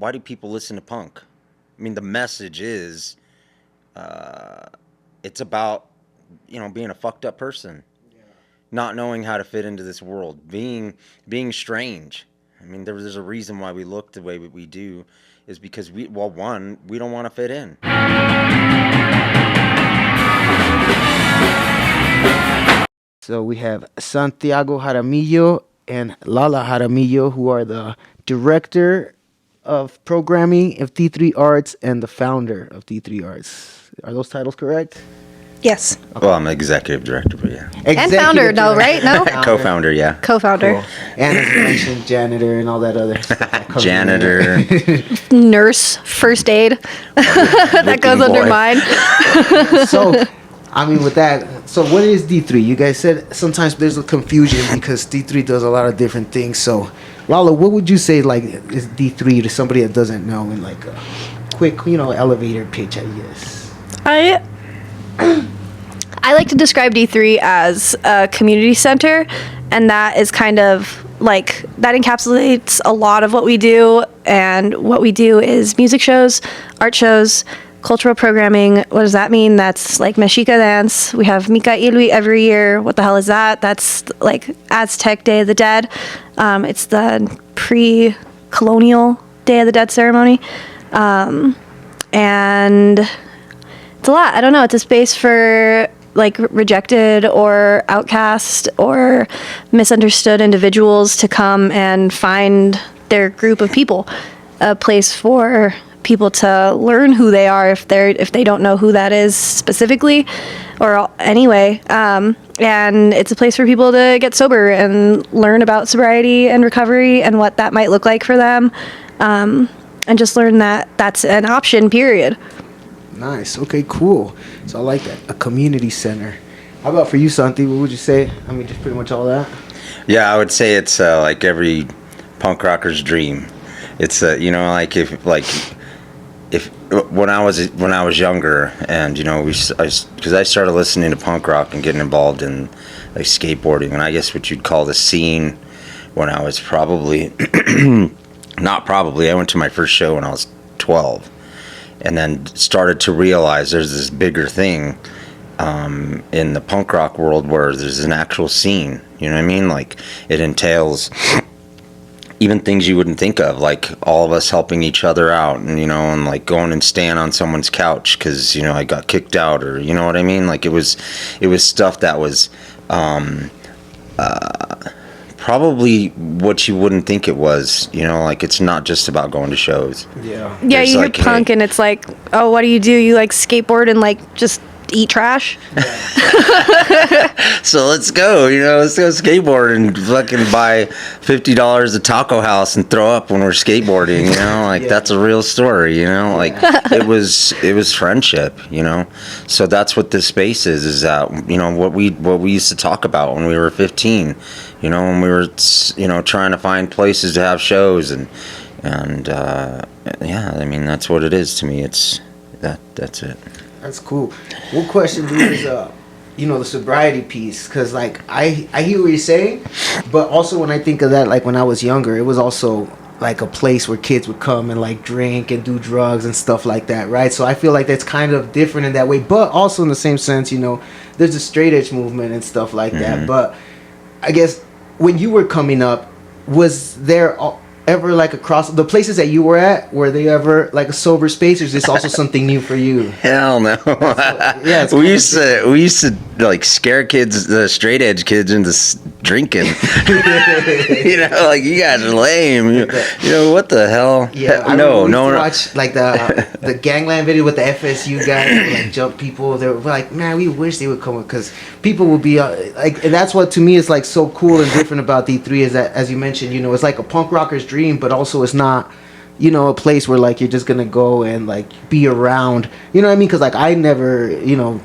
why do people listen to punk? I mean, the message is, it's about, being a fucked up person, not knowing how to fit into this world, being strange. I mean, there's a reason why we look the way we do, is because we don't want to fit in. So we have Santiago Jaramillo and Lala Jaramillo, who are the director of programming of D3 Arts and the founder of D3 Arts. Are those titles correct? Yes. Well, I'm executive director, but yeah. And founder, no, right? No? Co-founder, yeah. Co-founder. Cool. And as you mentioned, janitor and all that other stuff. Janitor. Nurse, first aid. That goes under boy. mine. So, I mean, with that, so what is D3? You guys said sometimes there's a confusion because D3 does a lot of different things. So, Lala, what would you say, like, is D3 to somebody that doesn't know in, like, a quick, elevator pitch, I guess? I like to describe D3 as a community center, and that is kind of like, that encapsulates a lot of what we do. And what we do is music shows, art shows, cultural programming. What does that mean? That's like Mexica dance. We have Mika Ilui every year. What the hell is that? That's like Aztec Day of the Dead. It's the pre-colonial Day of the Dead ceremony. And it's a lot. I don't know. It's a space for like rejected or outcast or misunderstood individuals to come and find their group of people. A place for people to learn who they are if they don't know who that is specifically or anyway. And it's a place for people to get sober and learn about sobriety and recovery and what that might look like for them. And just learn that that's an option, period. Nice. Okay, cool. So I like that. A community center. How about for you, Santi? What would you say? I mean, just pretty much all that? Yeah, I would say it's like every punk rocker's dream. It's like if when I was younger, and because I started listening to punk rock and getting involved in like skateboarding, and I guess what you'd call the scene, when I was probably I went to my first show when I was 12, and then started to realize there's this bigger thing in the punk rock world where there's an actual scene. You know what I mean? Like, it entails even things you wouldn't think of, like all of us helping each other out, and like going and stand on someone's couch because I got kicked out, or you know what I mean. Like, it was stuff that was probably what you wouldn't think it was. Like, it's not just about going to shows. Yeah. Yeah, you hear punk and it's like, oh, what do? You like skateboard and like just eat trash? So let's go, let's go skateboard and fucking buy $50 at Taco House and throw up when we're skateboarding, That's a real story, like it was friendship, so that's what this space is that, what we used to talk about when we were 15, when we were, trying to find places to have shows and yeah, I mean, that's what it is to me. That's it. That's cool. One question, dude, is the sobriety piece, because like I hear what you're saying, but also when I think of that, like when I was younger, it was also like a place where kids would come and like drink and do drugs and stuff like that, right? So I feel like that's kind of different in that way, but also in the same sense, there's a straight edge movement and stuff like that. But I guess when you were coming up, was there ever like across the places that you were at, were they ever like a sober space, or is this also something new for you? Hell no. We used to like scare kids, the straight edge kids, into drinking. Like, you guys are lame. What the hell? Yeah, no. Watch like the Gangland video with the FSU guys who, like, jump people. They were like, man, we wish they would come, because people will be like, and that's what to me is like so cool and different about D3 is that, as you mentioned, it's like a punk rocker's dream, but also it's not, a place where like you're just gonna go and like be around, you know what I mean? Because like I never,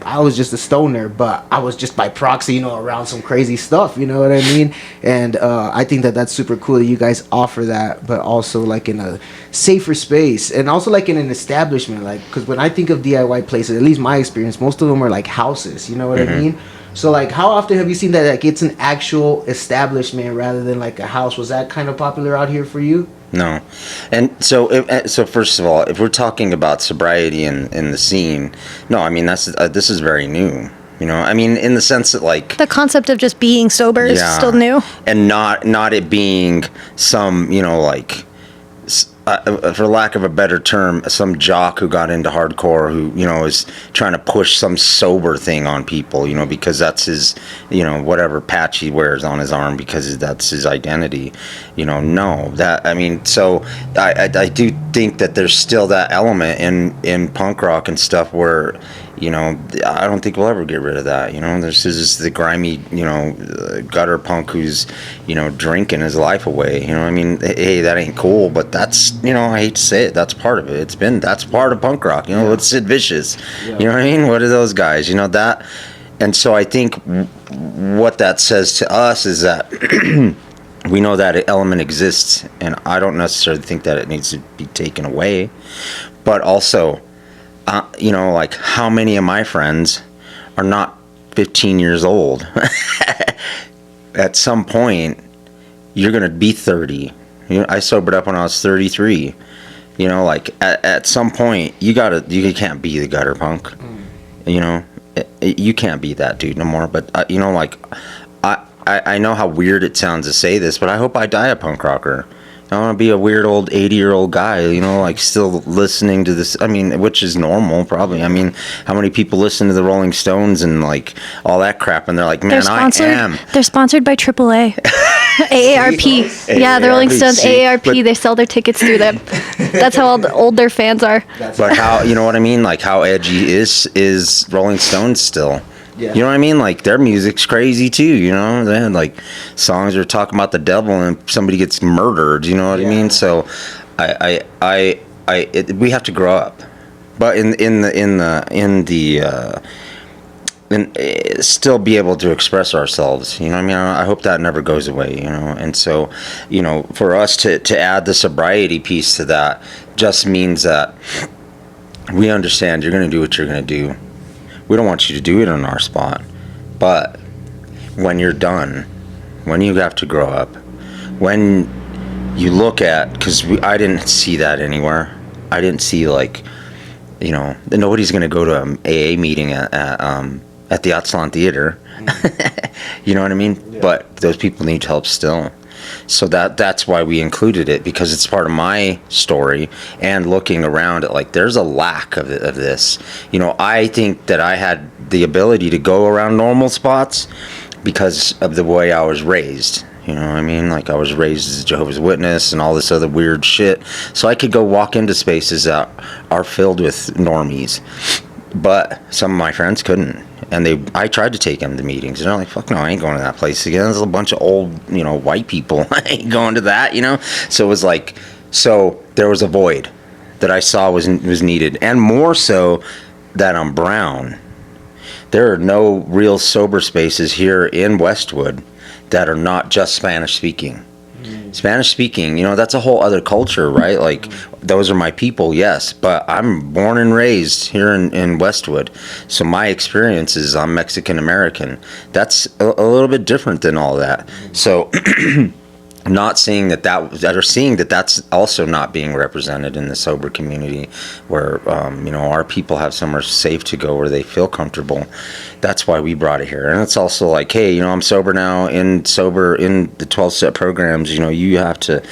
I was just a stoner, but I was just by proxy, around some crazy stuff, you know what I mean? And I think that that's super cool that you guys offer that, but also like in a safer space, and also like in an establishment, like, because when I think of DIY places, at least my experience, most of them are like houses, you know what I mean? So like, how often have you seen that like it's an actual establishment rather than like a house? Was that kind of popular out here for you? No. And so first of all, if we're talking about sobriety in the scene, no, I mean this is very new. You know, I mean, in the sense that like The concept of just being sober is still new. and not it being some, you know, like for lack of a better term, some jock who got into hardcore who, you know, is trying to push some sober thing on people, you know, because that's his, you know, whatever patch he wears on his arm because that's his identity, you know. No, that, I mean, so I do think that there's still that element in punk rock and stuff where, you know, I don't think we'll ever get rid of that. You know, this is the grimy, you know, gutter punk who's, you know, drinking his life away. You know, I mean, hey, that ain't cool, but that's, you know, I hate to say it, that's part of it. That's part of punk rock. You know, it's Sid Vicious. Yeah. You know what I mean? What are those guys? You know that, and so I think what that says to us is that we know that element exists, and I don't necessarily think that it needs to be taken away, but also. You know, like how many of my friends are not 15 years old? At some point, you're going to be 30. You know, I sobered up when I was 33. You know, like at some point, you can't be the gutter punk. You know, you can't be that dude no more. But, you know, like, I know how weird it sounds to say this, but I hope I die a punk rocker. I want to be a weird old 80-year-old guy, you know, like still listening to this. I mean, which is normal, probably. I mean, how many people listen to the Rolling Stones and like all that crap, and they're like, man, They're sponsored by AAA. AARP. Yeah, the Rolling Stones, AARP. They sell their tickets through them. That's how old their fans are. But how, you know what I mean? Like how edgy is Rolling Stones still? Yeah. You know what I mean? Like their music's crazy too. You know, they had like songs that are talking about the devil and somebody gets murdered. You know what I mean? So, we have to grow up, but still be able to express ourselves. You know what I mean? I hope that never goes away. You know, and so, you know, for us to add the sobriety piece to that just means that we understand you're going to do what you're going to do. We don't want you to do it on our spot, but when you're done, when you have to grow up, when you look at, because I didn't see that anywhere. I didn't see like, you know, nobody's going to go to an AA meeting at the Atlan Theater. You know what I mean? Yeah. But those people need help still. So that's why we included it, because it's part of my story, and looking around at like there's a lack of this. You know, I think that I had the ability to go around normal spots because of the way I was raised. You know what I mean? Like I was raised as a Jehovah's Witness and all this other weird shit. So I could go walk into spaces that are filled with normies. But some of my friends couldn't. And I tried to take them to meetings, and they're like, fuck no, I ain't going to that place again. There's a bunch of old, you know, white people. I ain't going to that, you know? So it was like, so there was a void that I saw was needed. And more so that I'm brown. There are no real sober spaces here in Westwood that are not just Spanish speaking. Spanish speaking, you know, that's a whole other culture, right? Like, those are my people, yes, but I'm born and raised here in Westwood, so my experience is I'm Mexican American. That's a little bit different than all that. So not seeing that's also not being represented in the sober community, where you know, our people have somewhere safe to go where they feel comfortable. That's why we brought it here. And it's also like, hey, you know, I'm sober now, in the 12-step programs, you know, you have to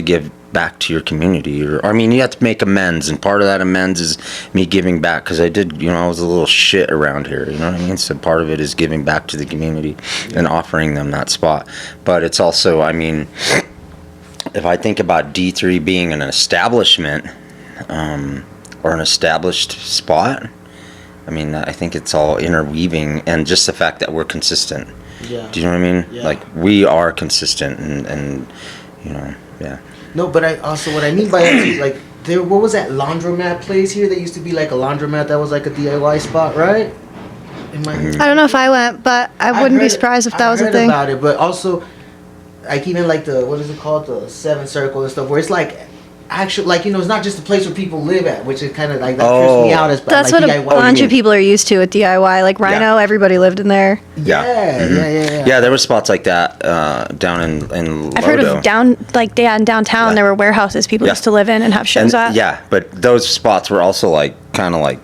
give back to your community, or I mean, you have to make amends, and part of that amends is me giving back, because I was a little shit around here, you know what I mean? So part of it is giving back to the community and offering them that spot. But it's also, I mean, if I think about D3 being an establishment or an established spot, I mean, I think it's all interweaving, and just the fact that we're consistent. Yeah. Do you know what I mean? Yeah. Like, we are consistent, and you know, yeah. No, but what I mean by that is, like, what was that laundromat place here that used to be like a laundromat that was like a DIY spot, right? I don't know if I went, but I wouldn't be surprised if that was a thing. I heard about it, but also, like, even like what is it called, the 7 Circle and stuff, where it's like actual, like, you know, it's not just a place where people live at, which is kind of like that trips me out as that's like what DIY. a bunch of people are used to with DIY. Like Rhino, everybody lived in there. Yeah. There were spots like that down in Lodo. I've heard of in downtown there were warehouses people used to live in and have shows at. Yeah, but those spots were also like kind of like,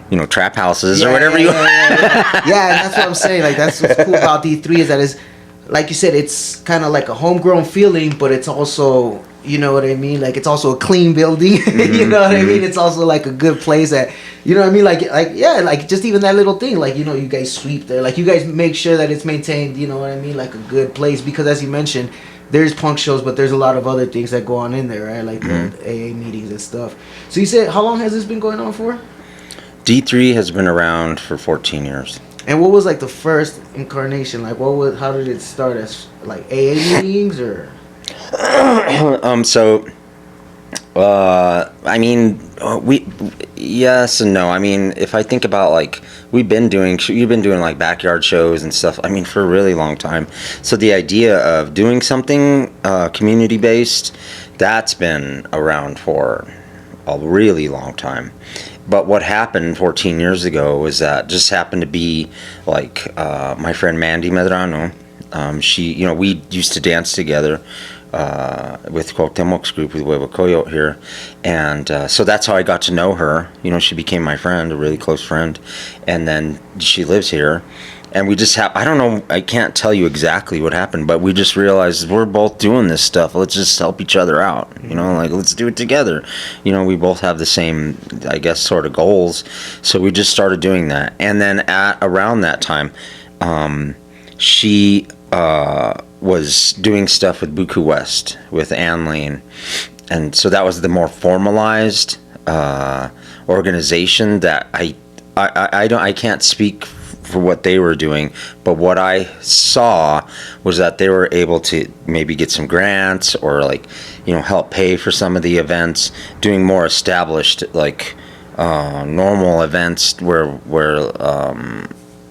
you know, trap houses or whatever you. Yeah, and that's what I'm saying. Like, that's what's cool about D3 is that is, like you said, it's kind of like a homegrown feeling, but it's also, you know what I mean? Like, it's also a clean building. You know what I mean? It's also like a good place that, you know what I mean? Like just even that little thing, like, you know, you guys sweep there, like you guys make sure that it's maintained. You know what I mean? Like a good place, because as you mentioned, there's punk shows, but there's a lot of other things that go on in there, right? Like the AA meetings and stuff. So you said, how long has this been going on for? D3 has been around for 14 years. And what was like the first incarnation? Like, how did it start? As like AA meetings or? I mean, yes and no. I mean, if I think about like you've been doing like backyard shows and stuff. I mean, for a really long time. So the idea of doing something community based, that's been around for a really long time. But what happened 14 years ago was that just happened to be like my friend Mandy Medrano. She, you know, we used to dance together with Cuauhtemoc's group with Huevo Coyote here, and so that's how I got to know her. You know, she became my friend, a really close friend, and then she lives here. And we just I don't know, I can't tell you exactly what happened, but we just realized we're both doing this stuff. Let's just help each other out. You know, like, let's do it together. You know, we both have the same, I guess, sort of goals. So we just started doing that. And then around that time, she was doing stuff with Buku West, with Ann Lane. And so that was the more formalized organization that I can't speak for what they were doing, but what I saw was that they were able to maybe get some grants or, like, you know, help pay for some of the events, doing more established, like, normal events where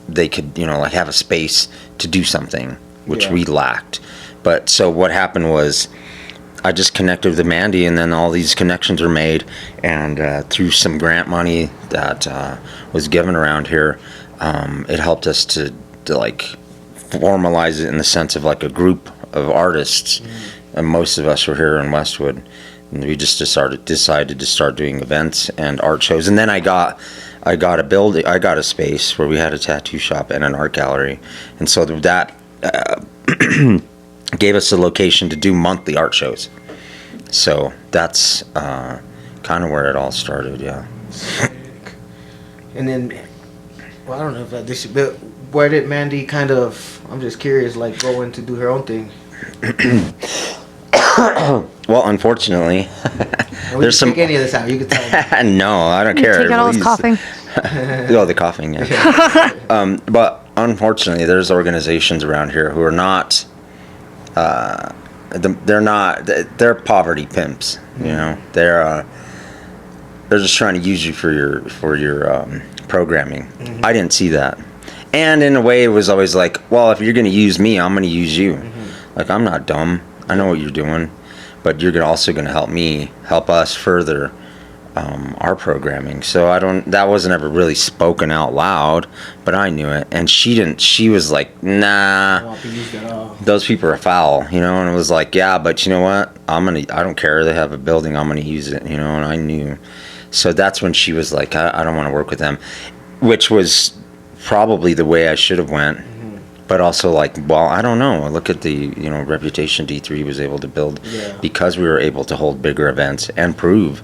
they could, you know, like, have a space to do something, which we lacked. But so what happened was I just connected with Mandy, and then all these connections were made, and through some grant money that was given around here, it helped us to like formalize it in the sense of like a group of artists, and most of us were here in Westwood, and we just decided to start doing events and art shows. And then I got a space where we had a tattoo shop and an art gallery, and so that gave us a location to do monthly art shows. So that's kind of where it all started. And then, well, I don't know if this should, but where did Mandy kind of, I'm just curious, like, go in to do her own thing? Well, unfortunately, there's some. Take any of this out, you can tell me. No, I don't care. Take out all his coughing. The coughing, yeah. But unfortunately, there's organizations around here who are not. They're poverty pimps. You know, they're just trying to use you for your programming. I didn't see that, and in a way, it was always like, well, if you're going to use me, I'm going to use you. Like, I'm not dumb. I know what you're doing, but you're also going to help us further our programming. So that wasn't ever really spoken out loud, but I knew it, and she didn't. She was like, nah, those people are foul, you know. And it was like, yeah, but you know what? I don't care. They have a building. I'm gonna use it, you know. And I knew. So that's when she was like, I don't want to work with them, which was probably the way I should have went. But also, like, well, I don't know. Look at the, you know, reputation D3 was able to build because we were able to hold bigger events and prove,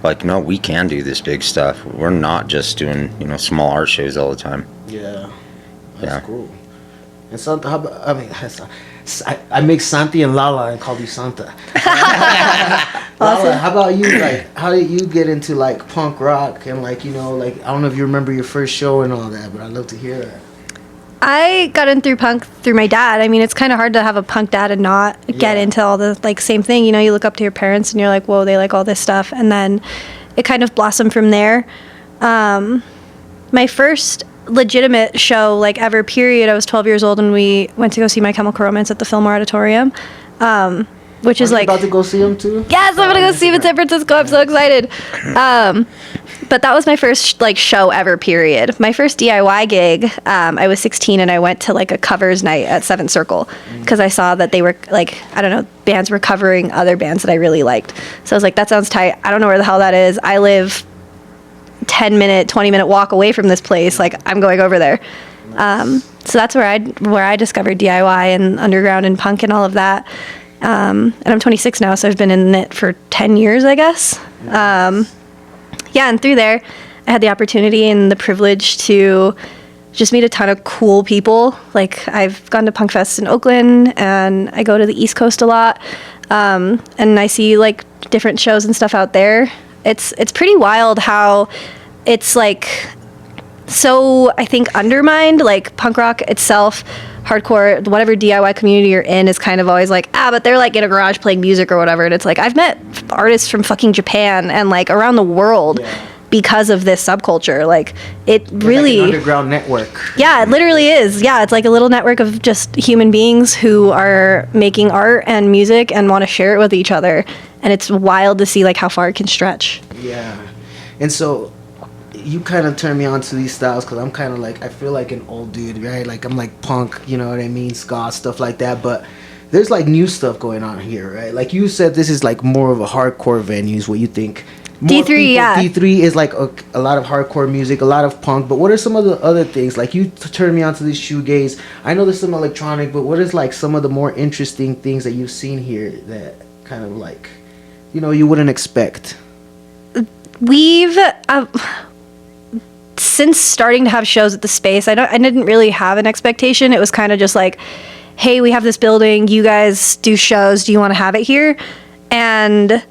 like, no, we can do this big stuff. We're not just doing, you know, small art shows all the time. Yeah, that's cool. And Santa, how about, I mean, I mix Santi and Lala and call you Santa. Lala, how about you? Like, how did you get into, like, punk rock and, like, you know, like, I don't know if you remember your first show and all that, but I'd love to hear that. I got in through punk through my dad. I mean, it's kind of hard to have a punk dad and not get into all the, like, same thing. You know, you look up to your parents and you're like, whoa, they like all this stuff. And then it kind of blossomed from there. My first legitimate show, like, ever, period, I was 12 years old and we went to go see My Chemical Romance at the Fillmore Auditorium. which is Are you like about to go see him too? yes, I'm gonna go see him in San Francisco. I'm so excited. But that was my first like show ever. Period. My first DIY gig. I was 16 and I went to like a covers night at Seventh Circle because I saw that they were like, I don't know, bands were covering other bands that I really liked. So I was like, that sounds tight. I don't know where the hell that is. I live 10-minute, 20-minute walk away from this place. Like I'm going over there. So that's where I discovered DIY and underground and punk and all of that. And I'm 26 now, so I've been in it for 10 years, I guess. Yeah, and through there, I had the opportunity and the privilege to just meet a ton of cool people. Like, I've gone to Punk Fest in Oakland, and I go to the East Coast a lot, and I see, like, different shows and stuff out there. It's pretty wild how it's, like, so, I think, undermined. Like, punk rock itself, hardcore, whatever DIY community you're in is kind of always like, but they're like in a garage playing music or whatever. And it's like, I've met artists from fucking Japan and like around the world because of this subculture. Like it really, like an underground network. Yeah, it literally is. Yeah, it's like a little network of just human beings who are making art and music and want to share it with each other. And it's wild to see like how far it can stretch. Yeah. And so you kind of turn me on to these styles because I'm kind of like, I feel like an old dude, right? Like I'm like punk, you know what I mean? Ska, stuff like that. But there's like new stuff going on here, right? Like you said, this is like more of a hardcore venue is what you think. More D3, people, yeah. D3 is like a lot of hardcore music, a lot of punk. But what are some of the other things? Like you turned me on to these shoegaze. I know there's some electronic, but what is like some of the more interesting things that you've seen here that kind of like, you know, you wouldn't expect? We've... since starting to have shows at the space, I didn't really have an expectation. It was kind of just like, hey, we have this building, you guys do shows, do you want to have it here? And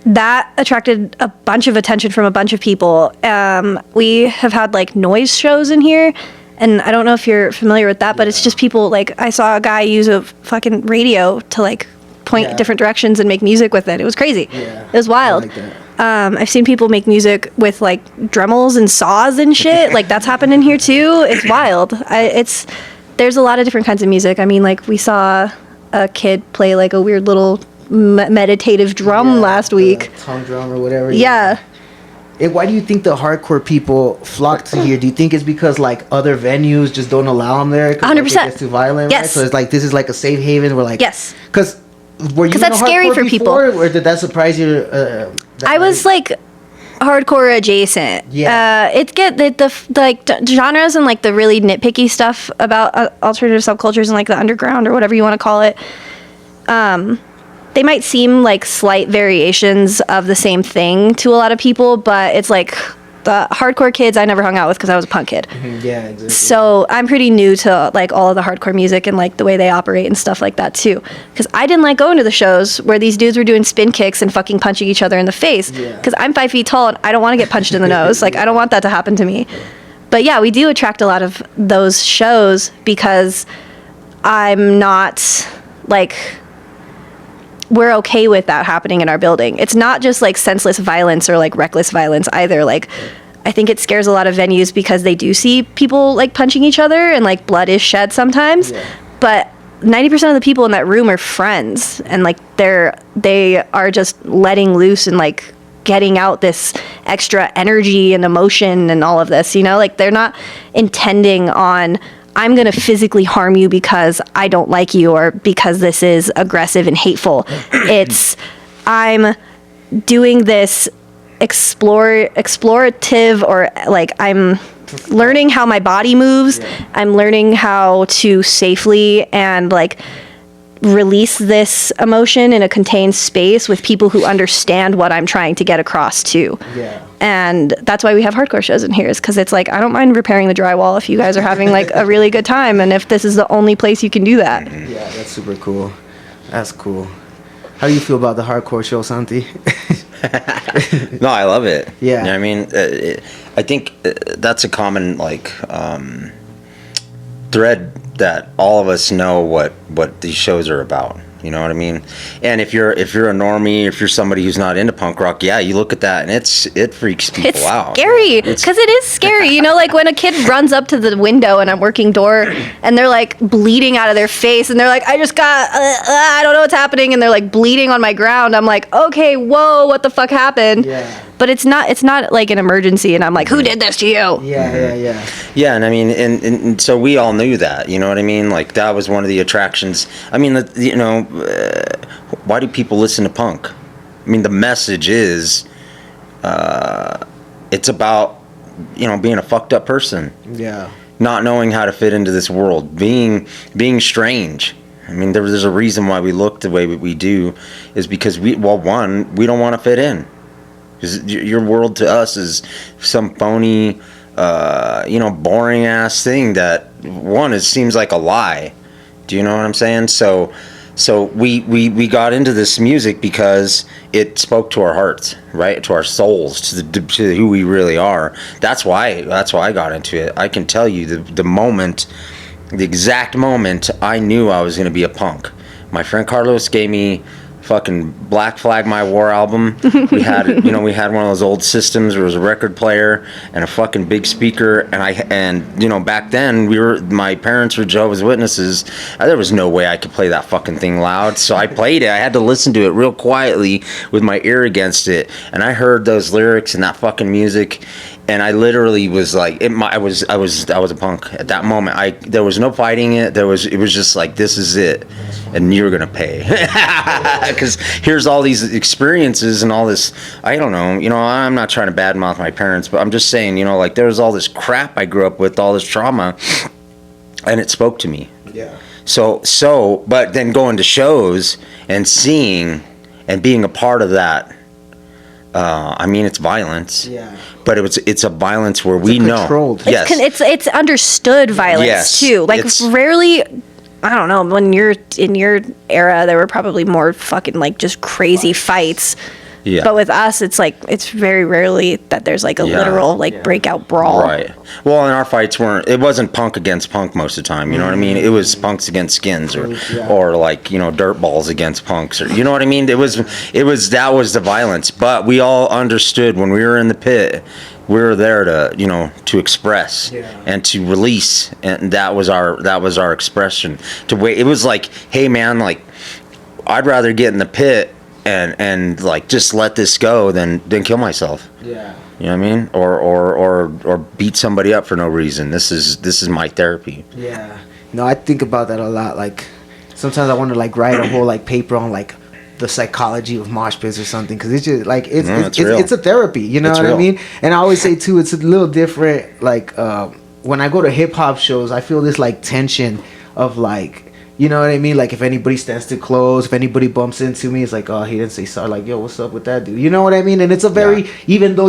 that attracted a bunch of attention from a bunch of people. We have had like noise shows in here, and I don't know if you're familiar with that, but it's just people like, I saw a guy use a fucking radio to like point different directions and make music with it. It was crazy. It was wild. I like that. I've seen people make music with like Dremels and saws and shit. Like that's happened in here too. It's wild. There's a lot of different kinds of music. I mean, like we saw a kid play like a weird little meditative drum last week. Tongue drum or whatever. Yeah. And why do you think the hardcore people flock to here? Do you think it's because like other venues just don't allow them there? 100%. It's too violent. Yes. Right? So it's like this is like a safe haven. We're like yes. Because were you that's scary for people. Or did that surprise you? I was like hardcore adjacent. Yeah. The genres and like the really nitpicky stuff about alternative subcultures and like the underground or whatever you want to call it. They might seem like slight variations of the same thing to a lot of people, but it's like the hardcore kids I never hung out with because I was a punk kid. Yeah, exactly. So I'm pretty new to like all of the hardcore music and like the way they operate and stuff like that too. Because I didn't like going to the shows where these dudes were doing spin kicks and fucking punching each other in the face. Because I'm 5 feet tall and I don't want to get punched in the nose. Like I don't want that to happen to me. But yeah, we do attract a lot of those shows because I'm not like... we're okay with that happening in our building. It's not just like senseless violence or like reckless violence either. Like I think it scares a lot of venues because they do see people like punching each other and like blood is shed sometimes. But 90% of the people in that room are friends and like they are just letting loose and like getting out this extra energy and emotion and all of this, you know, like they're not intending on I'm going to physically harm you because I don't like you or because this is aggressive and hateful. It's, I'm doing this explorative or like I'm learning how my body moves. I'm learning how to safely and like release this emotion in a contained space with people who understand what I'm trying to get across to. And that's why we have hardcore shows in here, is because it's like, I don't mind repairing the drywall if you guys are having like a really good time and if this is the only place you can do that. Yeah, that's super cool. That's cool. How do you feel about the hardcore show, Santi? No, I love it. Yeah. You know what I mean? I think that's a common like thread that all of us know what these shows are about. You know what I mean? And if you're a normie, if you're somebody who's not into punk rock, yeah, you look at that and it freaks people out. Scary, because it is scary. You know, like when a kid runs up to the window and I'm working door and they're like bleeding out of their face and they're like, I just got, I don't know what's happening, and they're like bleeding on my ground. I'm like, okay, whoa, what the fuck happened? Yeah. But it's not like an emergency, and I'm like, who did this to you? Yeah, and I mean, and so we all knew that, you know what I mean? Like, that was one of the attractions. I mean, you know, why do people listen to punk? I mean, the message is, it's about, you know, being a fucked up person. Yeah. Not knowing how to fit into this world, being strange. I mean, there's a reason why we look the way we do, is because we don't want to fit in. Because your world to us is some phony, you know, boring ass thing that seems like a lie. Do you know what I'm saying? So we got into this music because it spoke to our hearts, right? To our souls, to who we really are. That's why I got into it. I can tell you the exact moment I knew I was going to be a punk. My friend Carlos gave me fucking Black Flag My War album. We had one of those old systems where it was a record player and a fucking big speaker, and you know, back then my parents were Jehovah's Witnesses. There was no way I could play that fucking thing loud, so I played it. I had to listen to it real quietly with my ear against it, and I heard those lyrics and that fucking music, and I literally was like, I was a punk at that moment. There was no fighting it. It was just like, this is it, and you're gonna pay, because here's all these experiences and all this. I don't know, you know, I'm not trying to badmouth my parents, but I'm just saying, you know, like, there was all this crap I grew up with, all this trauma, and it spoke to me. Yeah. So, but then going to shows and seeing and being a part of that. I mean, it's violence. Yeah. But it's a violence where we know. Controlled. Yes. It's understood violence too. Like, rarely, I don't know, when you're in your era, there were probably more fucking like just crazy fights. Yeah. But with us, it's like, it's very rarely that there's like a literal like breakout brawl. Right. Well, and our fights it wasn't punk against punk most of the time, you know what I mean? It was punks against skins or like, you know, dirt balls against punks, or, you know what I mean? That was the violence, but we all understood when we were in the pit, we were there to, you know, to express and to release, and that was our expression. It was like, hey man, like, I'd rather get in the pit and like just let this go than kill myself. Yeah. You know what I mean? Or beat somebody up for no reason. This is my therapy. Yeah. No, I think about that a lot. Like, sometimes I want to like write a whole like paper on like the psychology of mosh pits or something, because it's just like it's a therapy. You know what I mean? And I always say too, it's a little different. Like when I go to hip hop shows, I feel this like tension of like, you know what I mean? Like, if anybody stands too close, if anybody bumps into me, it's like, oh, he didn't say sorry. Like, yo, what's up with that dude? You know what I mean? And it's a very, even though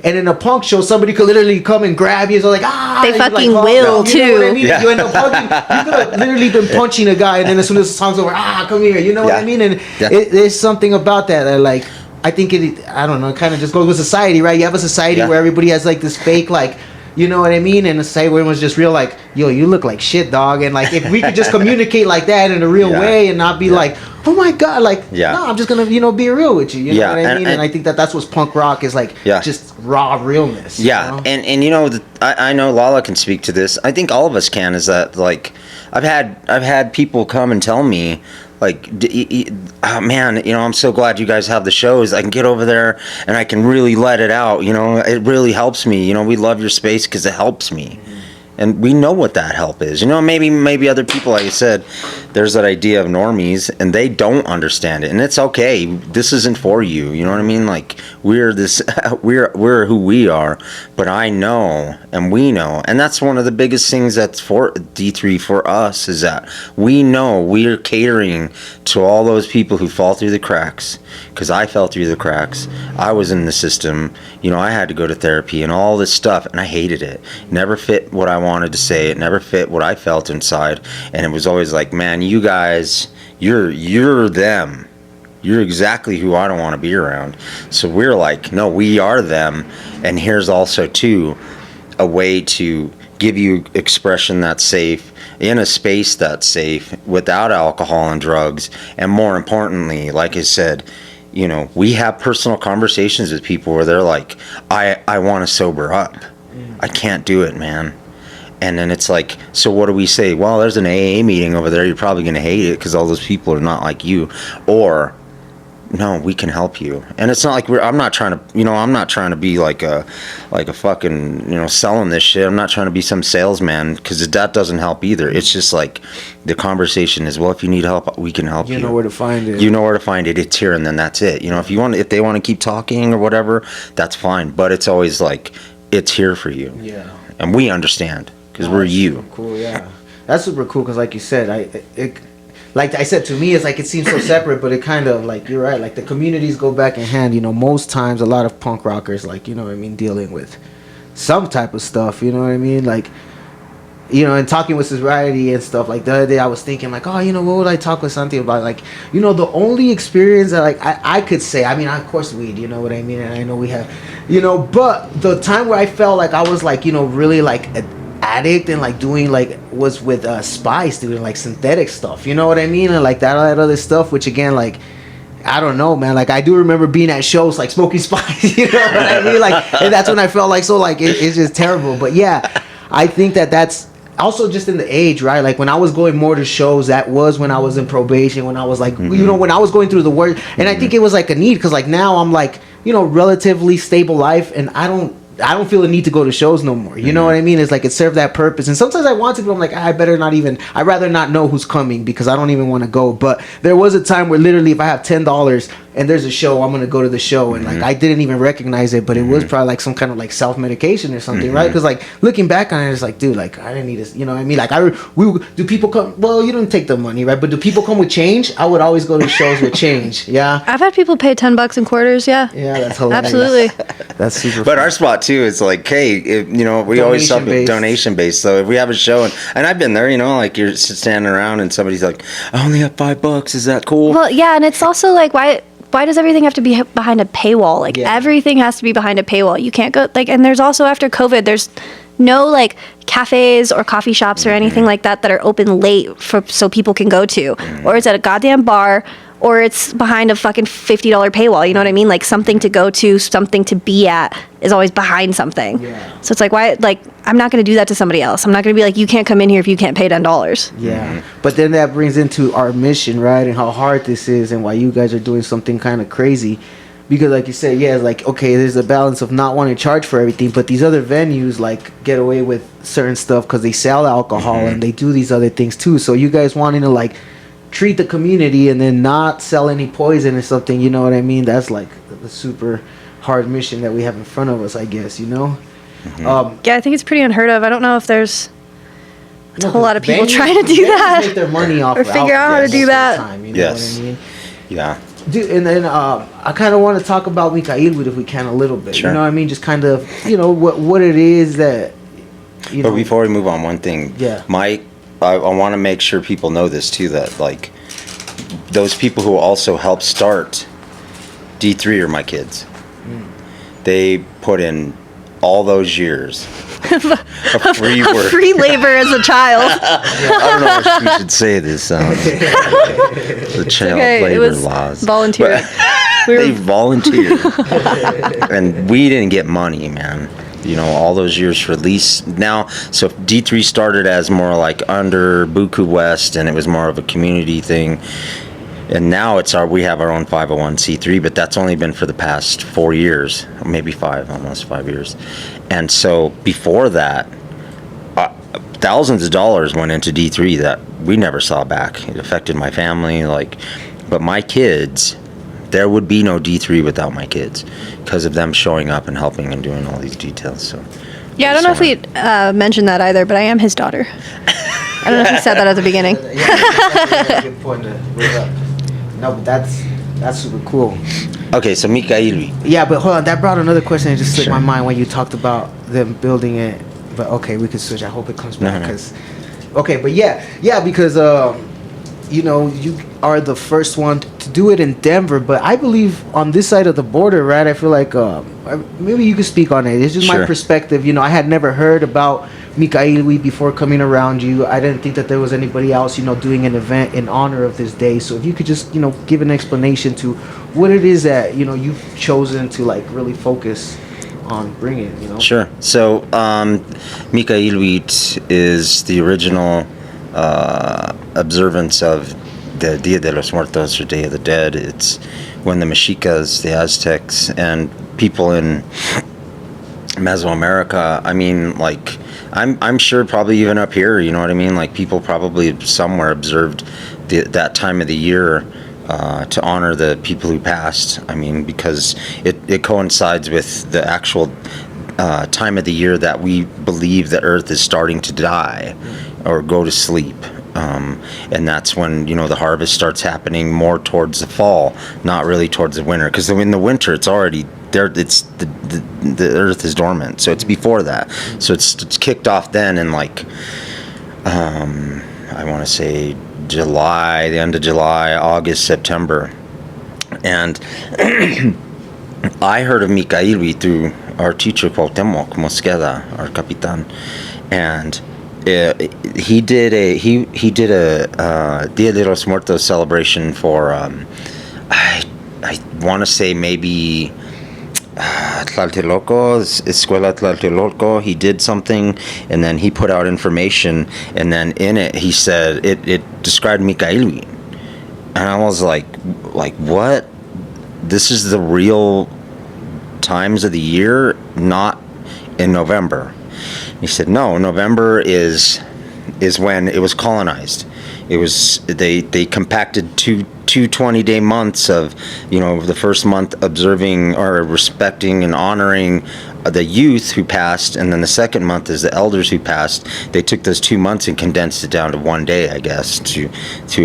and in a punk show, somebody could literally come and grab you. So like, they fucking like, will you too. know what I mean? Yeah. You end up hugging. You could have literally been punching a guy, and then as soon as the song's over, come here. You know what I mean? And there's something about that like, I think I don't know, it kind of just goes with society, right? You have a society where everybody has like this fake, like, you know what I mean? And the site where it was just real, like, yo, you look like shit, dog. And like, if we could just communicate like that in a real way and not be like, oh my God, like, no, I'm just gonna, you know, be real with you. You know what I mean? And I think that's what punk rock is like, just raw realness. Yeah, you know? and you know, I know Lala can speak to this. I think all of us can. Is that like, I've had people come and tell me, like, oh man, you know, I'm so glad you guys have the shows. I can get over there and I can really let it out. You know, it really helps me. You know, we love your space because it helps me. And we know what that help is. You know, maybe other people, like I said, there's that idea of normies, and they don't understand it. And it's okay. This isn't for you. You know what I mean? Like, we're who we are. But I know, and we know. And that's one of the biggest things that's for D3 for us, is that we know we're catering to all those people who fall through the cracks. Because I fell through the cracks. I was in the system. You know, I had to go to therapy and all this stuff, and I hated it. Never fit what I wanted to say. It never fit what I felt inside. And it was always like, man, you guys, you're them. You're exactly who I don't want to be around. So we're like, no, we are them. And here's also too a way to give you expression that's safe in a space that's safe without alcohol and drugs. And more importantly, like I said, you know, we have personal conversations with people where they're like, I want to sober up. I can't do it, man. And then it's like, so what do we say? Well, there's an AA meeting over there. You're probably going to hate it because all those people are not like you. Or, no, we can help you. And it's not like I'm not trying to be like a fucking, you know, selling this shit. I'm not trying to be some salesman, because that doesn't help either. It's just like the conversation is, well, if you need help, we can help you. You know where to find it. You know where to find it. It's here, and then that's it. You know, if they want to keep talking or whatever, that's fine. But it's always like, it's here for you. Yeah. And we understand. Because we're you. Cool, yeah. That's super cool. Because like you said, like I said, to me, it's like it seems so separate, but it kind of like, you're right. Like the communities go back in hand. You know, most times a lot of punk rockers, like, you know what I mean, dealing with some type of stuff. You know what I mean, like, you know, and talking with sobriety and stuff. Like the other day, I was thinking like, oh, you know, what would I talk with Santi about? Like, you know, the only experience that like I could say, I mean, of course, weed. You know what I mean? And I know we have, you know, but the time where I felt like I was like, you know, really like addict and like doing like was with Spice, doing like synthetic stuff, you know what I mean, and like that other stuff, which again, like, I don't know, man, like I do remember being at shows like smoking Spice, you know what I mean, like, and that's when I felt like so like it's just terrible. But yeah, I think that's also just in the age, right? Like when I was going more to shows, that was when I was in probation, when I was like, you know, when I was going through the worst. And I think it was like a need, because like now I'm like, you know, relatively stable life, and I don't feel the need to go to shows no more. You know what I mean? It's like it served that purpose. And sometimes I want to, but I'm like, I'd rather not know who's coming, because I don't even want to go. But there was a time where literally if I have $10 and there's a show, I'm going to go to the show. And like, I didn't even recognize it, but it was probably like some kind of like self-medication or something, right? Because like looking back on it, it's like, dude, like I didn't need this, you know what I mean? Like do people come, well, you don't take the money, right? But do people come with change? I would always go to shows with change. Yeah. I've had people pay $10 in quarters. Yeah. Yeah, that's hilarious. Absolutely. That's super But fun. our spot too is like, hey, you know, we always sell donation based. So if we have a show, and I've been there, you know, like you're standing around and somebody's like, I only have $5. Is that cool? Well, yeah, and it's also like, why does everything have to be behind a paywall? Like everything has to be behind a paywall. You can't go like, and there's also after COVID, there's no like cafes or coffee shops or anything like that are open late so people can go to, or it's at a goddamn bar, or it's behind a fucking $50 paywall. You know what I mean? Like something to go to, something to be at is always behind something. Yeah. So it's like, why? Like, I'm not going to do that to somebody else. I'm not going to be like, you can't come in here if you can't pay $10. Yeah. But then that brings into our mission, right? And how hard this is, and why you guys are doing something kind of crazy. Because like you said, yeah, it's like, okay, there's a balance of not wanting to charge for everything, but these other venues like get away with certain stuff because they sell alcohol and they do these other things too. So you guys wanting to like treat the community and then not sell any poison or something, you know what I mean? That's like the super hard mission that we have in front of us, I guess, you know? Yeah, I think it's pretty unheard of. I don't know if there's a whole lot of people trying to do that. Make their money off or figure out how to do that. Time, you know what I mean? Yeah. Dude, and then I kind of want to talk about Mikhail, if we can, a little bit. Sure. You know what I mean? Just kind of, you know, what it is that, you know. But before we move on, one thing. Yeah. I want to make sure people know this too, that like those people who also helped start D3 are my kids. They put in all those years of free work. Free labor as a child. I don't know if we should say this. The child labor laws. Volunteer. They volunteered. And we didn't get money, man. You know, all those years for lease. Now, so D3 started as more like under Buku West, and it was more of a community thing. And now we have our own 501c3, but that's only been for the past 4 years, maybe almost 5 years. And so before that, thousands of dollars went into D3 that we never saw back. It affected my family, but my kids, there would be no D3 without my kids because of them showing up and helping and doing all these details. So yeah, I don't know if we mentioned that either, but I am his daughter. I don't know if you said that at the beginning. That's a good point to bring up. No, but that's super cool. Okay, so Mikhail. Yeah, but hold on, that brought another question that just slipped my mind when you talked about them building it. But okay, we could switch. I hope it comes back because. Okay, but yeah, because you know, you are the first one to do it in Denver, but I believe on this side of the border, right? I feel like maybe you could speak on it. It's just my Sure. perspective. You know, I had never heard about Mikailwi before coming around you. I didn't think that there was anybody else, you know, doing an event in honor of this day. So if you could just, you know, give an explanation to what it is that, you know, you've chosen to like really focus on bringing, you know. Sure. So, Mikailwit is the original observance of the Dia de los Muertos, or Day of the Dead. It's when the Mexicas, the Aztecs, and people in Mesoamerica, I mean, like, I'm sure probably even up here, you know what I mean? Like, people probably somewhere observed that time of the year to honor the people who passed. I mean, because it coincides with the actual time of the year that we believe the earth is starting to die or go to sleep. And that's when, you know, the harvest starts happening more towards the fall, not really towards the winter. Because in the winter, it's already there. It's the earth is dormant, so it's before that. So it's kicked off then in like I want to say July, the end of July, August, September. And I heard of Mikailwi through our teacher Cuauhtemoc Mosqueda, our capitan, and he did a Dia de los Muertos celebration for I want to say maybe Tlatelolco, Escuela Tlatelolco. He did something, and then he put out information, and then in it he said it described Mikailwi, and I was like what? This is the real times of the year, not in November. He said, no, November is when it was colonized. It was they compacted two 20-day months of, you know, the first month observing or respecting and honoring the youth who passed, and then the second month is the elders who passed. They took those 2 months and condensed it down to one day, I guess, to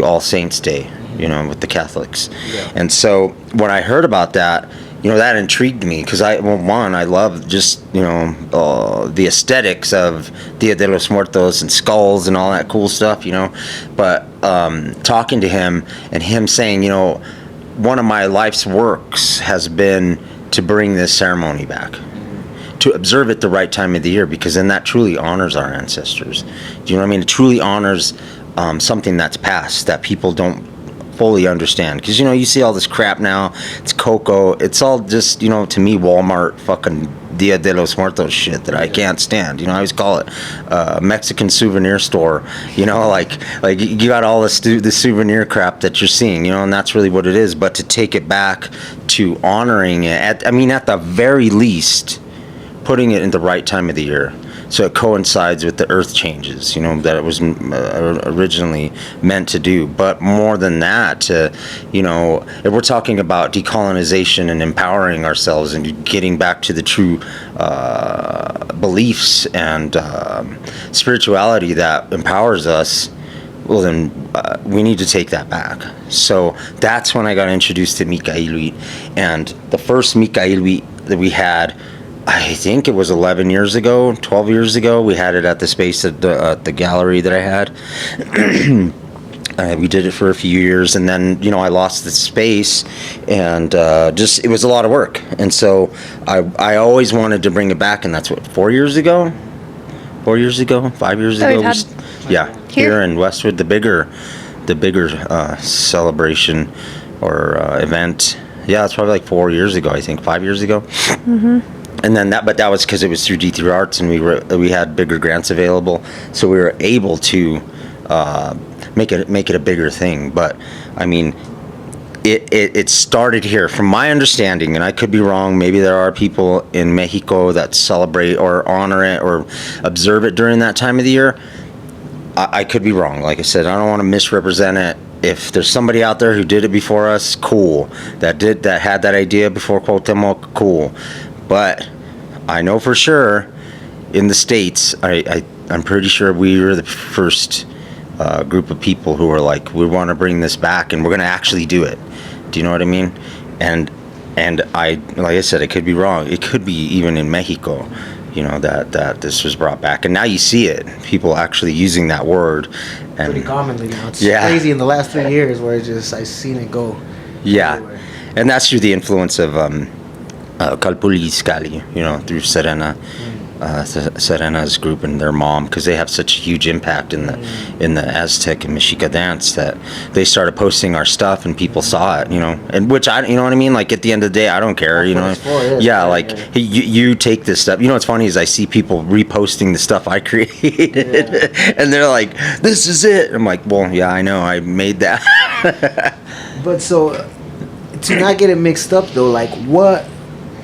All Saints Day, you know, with the Catholics. Yeah. And so when I heard about that, you know, that intrigued me because I love just, you know, the aesthetics of Dia de los Muertos and skulls and all that cool stuff, you know. But talking to him and him saying, you know, one of my life's works has been to bring this ceremony back, to observe it the right time of the year, because then that truly honors our ancestors. Do you know what I mean? It truly honors something that's passed that people don't fully understand, because, you know, you see all this crap now. It's cocoa. It's all just, you know, to me, Walmart fucking Dia de los Muertos shit that I can't stand. You know, I always call it Mexican souvenir store. You know, like you got all the souvenir crap that you're seeing. You know, and that's really what it is. But to take it back to honoring it, at the very least, putting it in the right time of the year, so it coincides with the earth changes, you know, that it was originally meant to do. But more than that, you know, if we're talking about decolonization and empowering ourselves and getting back to the true beliefs and spirituality that empowers us, well, then we need to take that back. So that's when I got introduced to Mikailwi. And the first Mikailwi that we had, I think it was 11 years ago, 12 years ago. We had it at the space at the gallery that I had. We did it for a few years, and then, you know, I lost the space, and it was a lot of work. And so I always wanted to bring it back, and that's what, 4 years ago? 5 years ago? Here in Westwood, the bigger celebration or event. Yeah, it's probably like 4 years ago, I think, 5 years ago. Mm-hmm. And then that was because it was through D3 Arts, and we had bigger grants available, so we were able to make it a bigger thing. But I mean, it started here, from my understanding, and I could be wrong. Maybe there are people in Mexico that celebrate or honor it or observe it during that time of the year. I could be wrong. Like I said, I don't want to misrepresent it. If there's somebody out there who did it before us, cool. That had that idea before Cuauhtemoc, cool. But I know for sure in the States, I'm pretty sure we were the first group of people who were like, we want to bring this back and we're going to actually do it. Do you know what I mean? And like I said, it could be wrong. It could be even in Mexico, you know, that this was brought back. And now you see it, people actually using that word. And pretty commonly now. It's crazy in the last 3 years where I've seen it go. Yeah, everywhere. and that's through the influence of Calpulis Cali, through Serena's group and their mom, because they have such a huge impact in the Aztec and Mexica dance that they started posting our stuff and people saw it, and which you know what I mean. Like at the end of the day, I don't care, Yeah, like hey, you take this stuff. What's funny is I see people reposting the stuff I created, and they're like, "This is it." I'm like, "Well, yeah, I know, I made that." But so, to not get it mixed up though, like what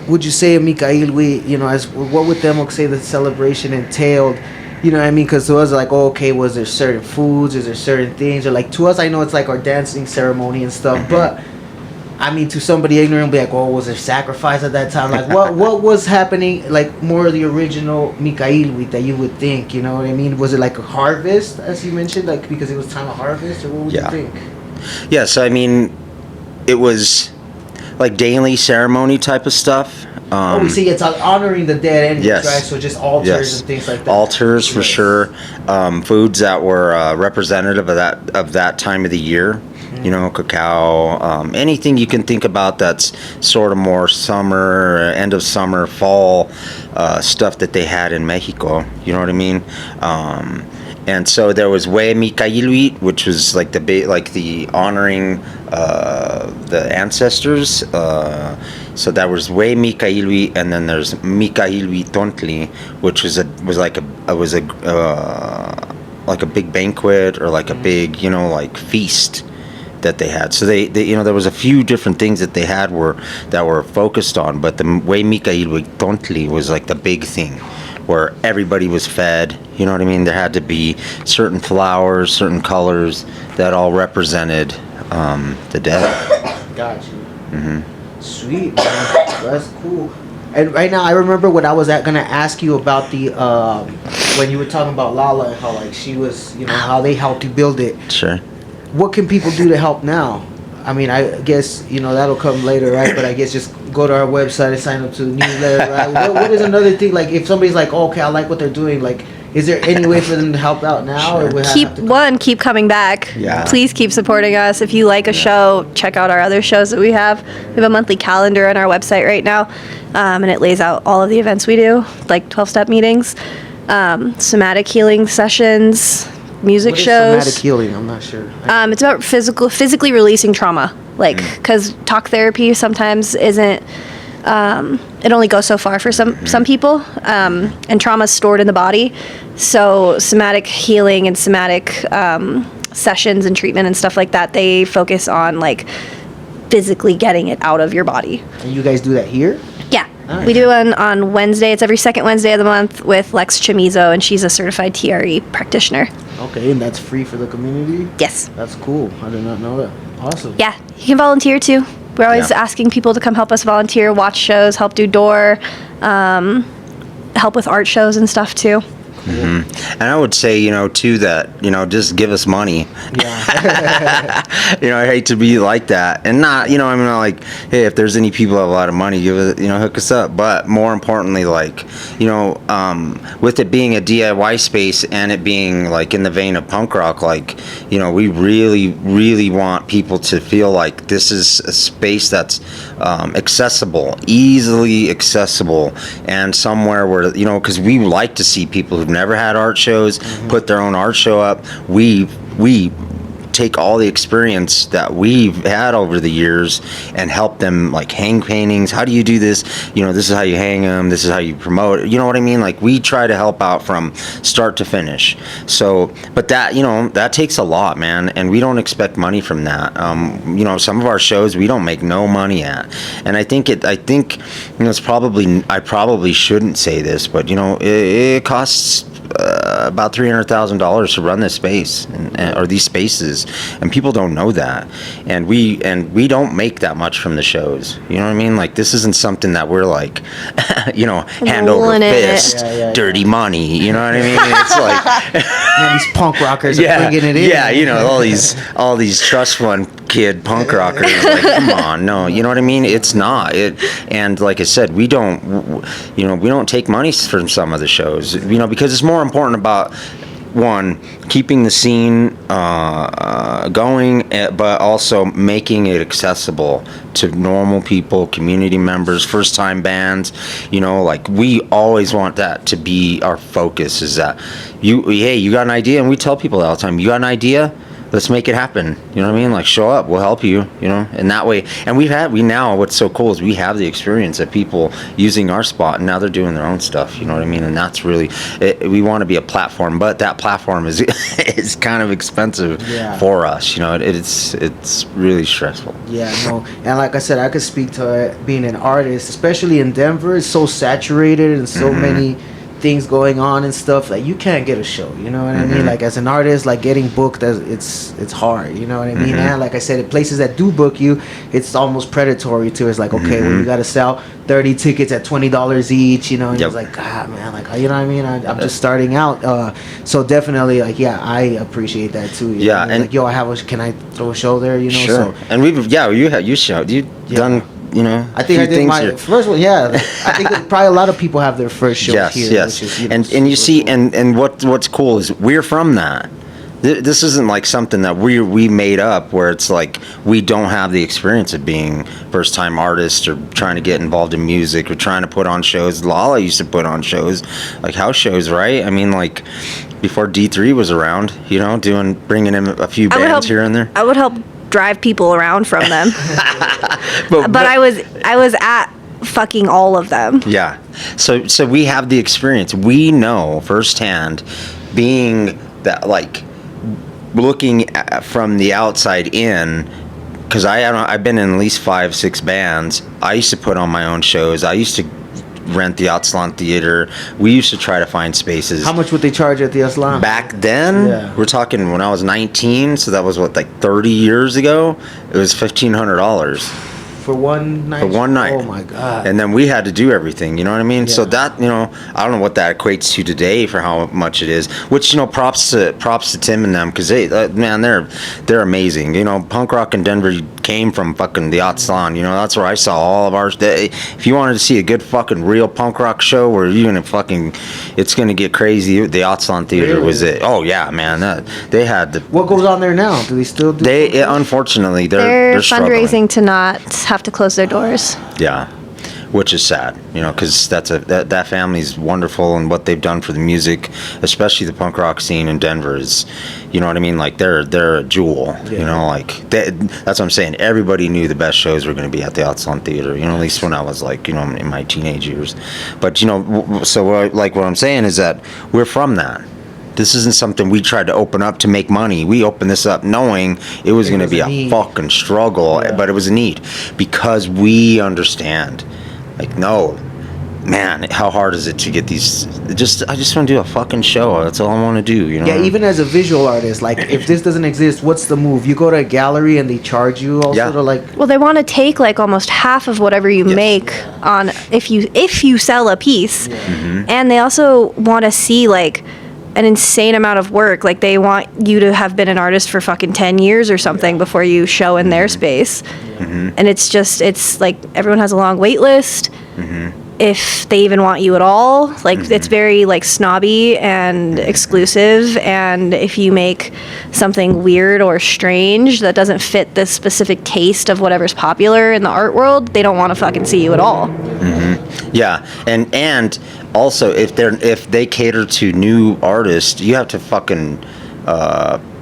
would you say, Mikhail, what would them say the celebration entailed? You know what I mean? Because to us, like, oh, okay, was there certain foods? Is there certain things? Or like, to us, I know it's like our dancing ceremony and stuff. But, I mean, to somebody ignorant, be like, oh, was there sacrifice at that time? Like, what was happening, like, more of the original Mikhail that you would think, you know what I mean? Was it like a harvest, as you mentioned, like, because it was time of harvest? Or what would you think? Yeah, so, I mean, it was like daily ceremony type of stuff. We see it's honoring the dead entities, yes. Right? So just altars and things like that. Altars for sure. Foods that were representative of that time of the year. Cacao, anything you can think about that's sort of more summer, end of summer, fall stuff that they had in Mexico. You know what I mean? And so there was We Mikailuit, which was like the honoring the ancestors. So that was We Mikailuit, and then there's Mikailuit Tontli, which was like a big banquet or like a big like feast that they had. So they there was a few different things that they had that were focused on, but the We Mikailuit Tontli was like the big thing, where everybody was fed. You know what I mean? There had to be certain flowers, certain colors that all represented the dead. Got you. Mm-hmm. Sweet, man. That's cool. And right now, I remember what I was gonna ask you about the when you were talking about Lala and how like she was, how they helped you build it. Sure. What can people do to help now? I mean, I guess that'll come later, right? But I guess just go to our website and sign up to the newsletter, right? What is another thing? Like, if somebody's like, oh, okay, I like what they're doing, like, is there any way for them to help out now? Sure. Or keep coming back. Yeah. Please keep supporting us. If you like a show, check out our other shows that we have. We have a monthly calendar on our website right now, and it lays out all of the events we do, like 12-step meetings, somatic healing sessions, music shows. Somatic healing? I'm not sure. It's about physically releasing trauma, because talk therapy sometimes isn't. It only goes so far for some people, and trauma is stored in the body. So somatic healing and somatic sessions and treatment and stuff like that, they focus on like physically getting it out of your body. And you guys do that here? Yeah. Nice. We do it on Wednesday. It's every second Wednesday of the month with Lex Chamizo, and she's a certified TRE practitioner. Okay, and that's free for the community? Yes. That's cool. I did not know that. Awesome. Yeah, you can volunteer too. We're always asking people to come help us volunteer, watch shows, help do door, help with art shows and stuff too. Mm-hmm. And I would say, too, that, just give us money. Yeah. I hate to be like that. And not, I'm not like, hey, if there's any people who have a lot of money, give it, hook us up. But more importantly, like, with it being a DIY space and it being like in the vein of punk rock, like, we really, really want people to feel like this is a space that's accessible, easily accessible, and somewhere where, because we like to see people who've never had art shows put their own art show up. We take all the experience that we've had over the years and help them like hang paintings. How do you do this? This is how you hang them. This is how you promote it. You know what I mean? Like, we try to help out from start to finish. So, but that, that takes a lot, man. And we don't expect money from that. Some of our shows we don't make no money at. And I think it's probably, I probably shouldn't say this, but it costs about $300,000 to run this space or these spaces, and people don't know that, and we don't make that much from the shows. You know what I mean? Like, this isn't something that we're like, hand over fist, dirty money. You know what I mean? It's like, man, these punk rockers are bringing it in. Yeah, all these trust fund kid punk rockers. Like, come on, no, you know what I mean? It's not it. And like I said, we don't take money from some of the shows, because it's more important about one, keeping the scene going, but also making it accessible to normal people, community members, first-time bands. You know, like, we always want that to be our focus, is that you got an idea, and we tell people all the time, you got an idea? Let's make it happen. You know what I mean? Like, show up, we'll help you, you know, and that way. And what's so cool is we have the experience of people using our spot, and now they're doing their own stuff, you know what I mean? And that's really, we want to be a platform, but that platform is is kind of expensive for us, you know, it's really stressful. Yeah, no, and like I said, I could speak to being an artist, especially in Denver. It's so saturated and so many things going on and stuff, like, you can't get a show, you know what I mean? Like, as an artist, like, getting booked, it's hard, you know what I mean? And like I said, the places that do book you, it's almost predatory too. It's like, okay, well, you gotta sell 30 tickets at $20 each, you know, and it's like, God, man, like, you know what I mean? I'm just starting out, so definitely, like, yeah, I appreciate that too. You know? And like, yo, can I throw a show there, you know? Sure. So, and you showed, done, you know, I think I did my first one. Yeah, I think probably a lot of people have their first show here. Yes, which is, you know, and you see, cool. and what's cool is we're from that. This isn't like something that we made up, where it's like we don't have the experience of being first time artists or trying to get involved in music or trying to put on shows. Lala used to put on shows, like house shows, right? I mean, like, before D3 was around, you know, bringing in a few bands here and there. I would help drive people around from them. but I was at fucking all of them. Yeah. So we have the experience. We know firsthand, being that, like, looking from the outside in, because I've been in at least 5-6 bands. I used to put on my own shows. I used to rent the Aztlan Theater. We used to try to find spaces. How much would they charge at the Aztlan? Back then, we're talking when I was 19, so that was like 30 years ago. It was $1,500 for one night. For one night. Oh my God. And then we had to do everything, you know what I mean? Yeah. So that, you know, I don't know what that equates to today for how much it is. Which, you know, props to Tim and them, because man, they're amazing. You know, punk rock in Denver came from fucking the Aztlan. You know, that's where I saw all of ours. If you wanted to see a good fucking real punk rock show where you're gonna fucking, it's gonna get crazy, the Aztlan Theater was it. Oh yeah, man, they had the. What goes on there now? Do they still do? Unfortunately, they're fundraising to not have to close their doors. Yeah, which is sad, you know, because that family's wonderful, and what they've done for the music, especially the punk rock scene in Denver, is, you know what I mean, like, they're a jewel. You know, like, that's what I'm saying. Everybody knew the best shows were going to be at the Aztlan Theater, you know, at least when I was, like, you know, in my teenage years. But, you know, so what I'm saying is that we're from that. This isn't something we tried to open up to make money. We opened this up knowing it was going to be a fucking struggle, but it was a need, because we understand. Like, no, man, how hard is it to get these? I just want to do a fucking show. That's all I want to do, you know? Yeah, even as a visual artist, like, if this doesn't exist, what's the move? You go to a gallery and they charge you also to, like... Well, they want to take, like, almost half of whatever you make on if you sell a piece. And they also want to see, like, an insane amount of work. Like, they want you to have been an artist for fucking 10 years or something before you show in their space. And it's like everyone has a long wait list. If they even want you at all, like, it's very, like, snobby and exclusive, and if you make something weird or strange that doesn't fit the specific taste of whatever's popular in the art world, they don't want to fucking see you at all. Yeah, and also, if they cater to new artists, you have to fucking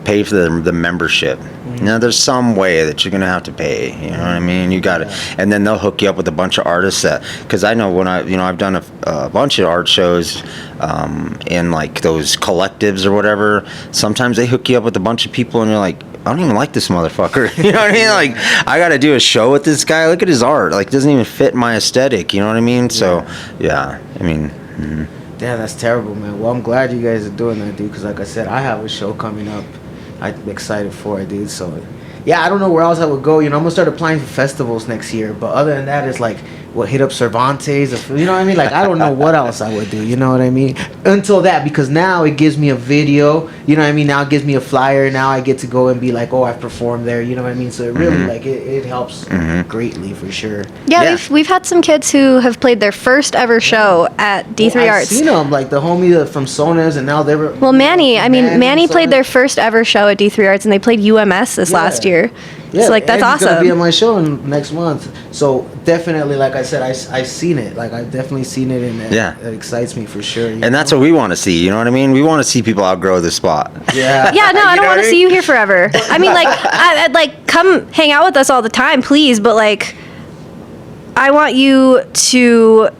pay for the membership. Now, there's some way that you're gonna have to pay. You know what I mean? You got to, and then they'll hook you up with a bunch of artists because I know when I've done a bunch of art shows in, like, those collectives or whatever. Sometimes they hook you up with a bunch of people, and you're like, I don't even like this motherfucker. You know what I mean? Like, I got to do a show with this guy. Look at his art. Like, it doesn't even fit my aesthetic. You know what I mean? So, yeah. I mean. Yeah, that's terrible, man. Well, I'm glad you guys are doing that, dude, because, like I said, I have a show coming up. I'm excited for it, dude. So, yeah, I don't know where else I would go. You know, I'm going to start applying for festivals next year. But other than that, it's like, hit up Cervantes, you know what I mean? Like, I don't know what else I would do, you know what I mean? Until that, because now it gives me a video, you know what I mean? Now it gives me a flyer. Now I get to go and be like, oh, I've performed there, you know what I mean? So it really, like, it helps greatly, for sure. Yeah, we've had some kids who have played their first ever show at D3 Arts. I've seen them, like the homie from Sonas, and now they were... Well, Manny played their first ever show at D3 Arts, and they played UMS this last year. Yeah, so, like, that's and he's gonna awesome. be on my show next month. So definitely, like I said, I've seen it. Like, I've definitely seen it, and it excites me for sure. And that's what we want to see. You know what I mean? We want to see people outgrow the spot. Yeah. Yeah, no, I don't want to see you here forever. I mean, like, I'd like, come hang out with us all the time, please. But, like, I want you to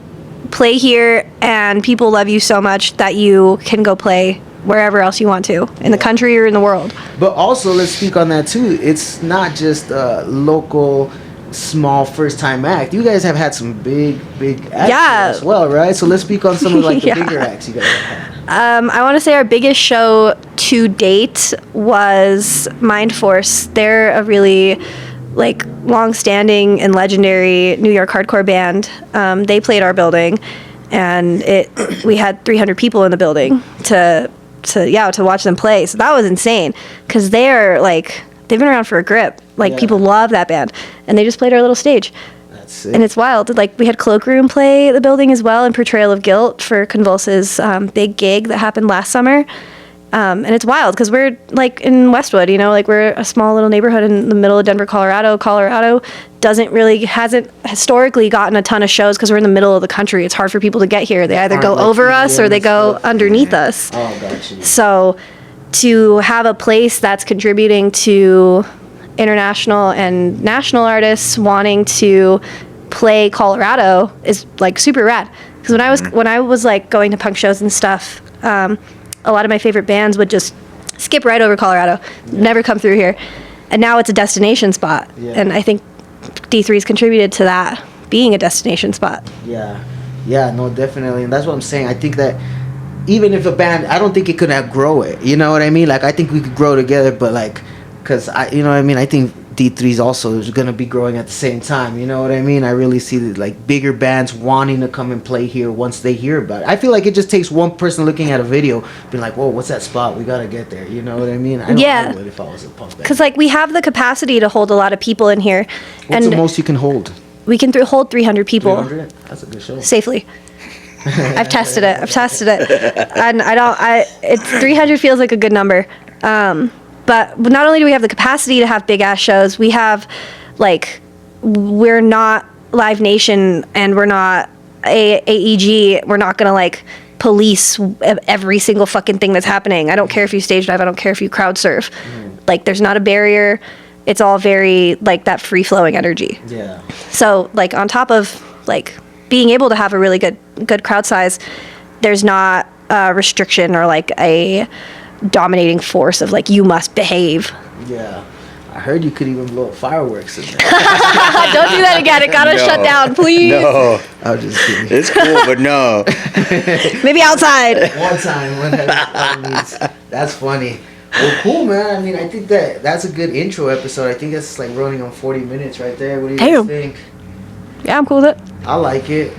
play here, and people love you so much that you can go play wherever else you want to, in the country or in the world. But also, let's speak on that too. It's not just a local, small first-time act. You guys have had some big acts as well, right? So let's speak on some of like the bigger acts you guys have had. I want to say our biggest show to date was Mind Force. They're a really like long-standing and legendary New York hardcore band. They played our building, and we had 300 people in the building to watch them play. So that was insane, because they've been around for a grip. Like, people love that band, and they just played our little stage. That's sick. And it's wild. Like, we had Cloakroom play the building as well, and Portrayal of Guilt for Convulse's big gig that happened last summer. And it's wild, because we're like in Westwood, you know, like we're a small little neighborhood in the middle of Denver, Colorado. Colorado hasn't historically gotten a ton of shows because we're in the middle of the country. It's hard for people to get here. They either go over us or they go underneath us. Oh, gotcha. So to have a place that's contributing to international and national artists wanting to play Colorado is like super rad. Because when I was like going to punk shows and stuff, a lot of my favorite bands would just skip right over Colorado, never come through here. And now it's a destination spot. Yeah. And I think D3's contributed to that being a destination spot. Yeah, no, definitely. And that's what I'm saying. I think that even if a band, I don't think it could outgrow it. You know what I mean? Like, I think we could grow together, but like, because you know what I mean? I think D3's also is going to be growing at the same time. You know what I mean? I really see like bigger bands wanting to come and play here once they hear about it. I feel like it just takes one person looking at a video being like, whoa, what's that spot? We got to get there. You know what I mean? I would if I was a punk band. Because like we have the capacity to hold a lot of people in here. What's the most you can hold? We can hold 300 people. 300? That's a good show. Safely. I've tested it. And 300 feels like a good number. But not only do we have the capacity to have big ass shows, we have, like, we're not Live Nation and we're not AEG. We're not going to, like, police every single fucking thing that's happening. I don't care if you stage dive. I don't care if you crowd surf. Like, there's not a barrier. It's all very, like, that free-flowing energy. Yeah. So, like, on top of, like, being able to have a really good crowd size, there's not a restriction or, like, a dominating force of like you must behave. Yeah, I heard you could even blow up fireworks in there. Don't do that again. It gotta shut down, please. No, I'm just kidding. it's cool, but no. Maybe outside. One time. That's funny. Well, cool, man. I mean, I think that's a good intro episode. I think that's like running on 40 minutes right there. What do you guys think? Yeah, I'm cool with it. I like it.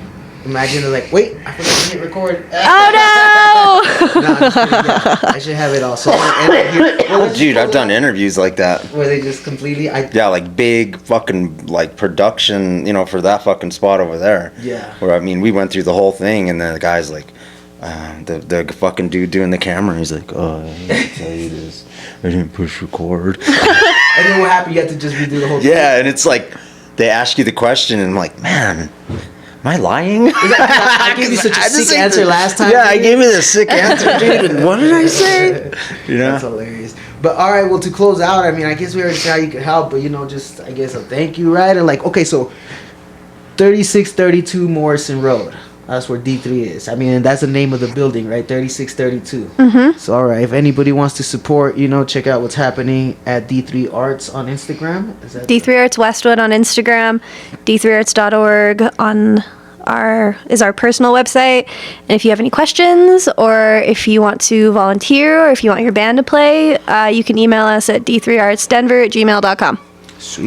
Imagine they're like, wait, I forgot to hit record. Oh no! No, I'm just kidding. Yeah, I should have it all. So, Dude, I've done interviews like that. Where they just completely... like big fucking like production, you know, for that fucking spot over there. Yeah. Where, I mean, we went through the whole thing, and then the guy's like, the fucking dude doing the camera, he's like, oh, I didn't tell you this. I didn't push record. And then what happened? You have to just redo the whole thing. Yeah, and it's like, they ask you the question, and I'm like, man... Am I lying? I gave you such a sick answer last time. Yeah, I gave you the sick answer, dude. And what did I say? You know? That's hilarious. But all right, well, to close out, I mean, I guess we already said how you could help, but, you know, just, I guess, a thank you, right? And like, okay, so 3632 Morrison Road. That's where D3 is. I mean, that's the name of the building, right? 3632. Mm-hmm. So, all right, if anybody wants to support, you know, check out what's happening at D3 Arts on Instagram. Is that D3 Arts Westwood on Instagram, d3arts.org is our personal website. And if you have any questions, or if you want to volunteer, or if you want your band to play, you can email us at d3artsdenver@gmail.com. Sweet.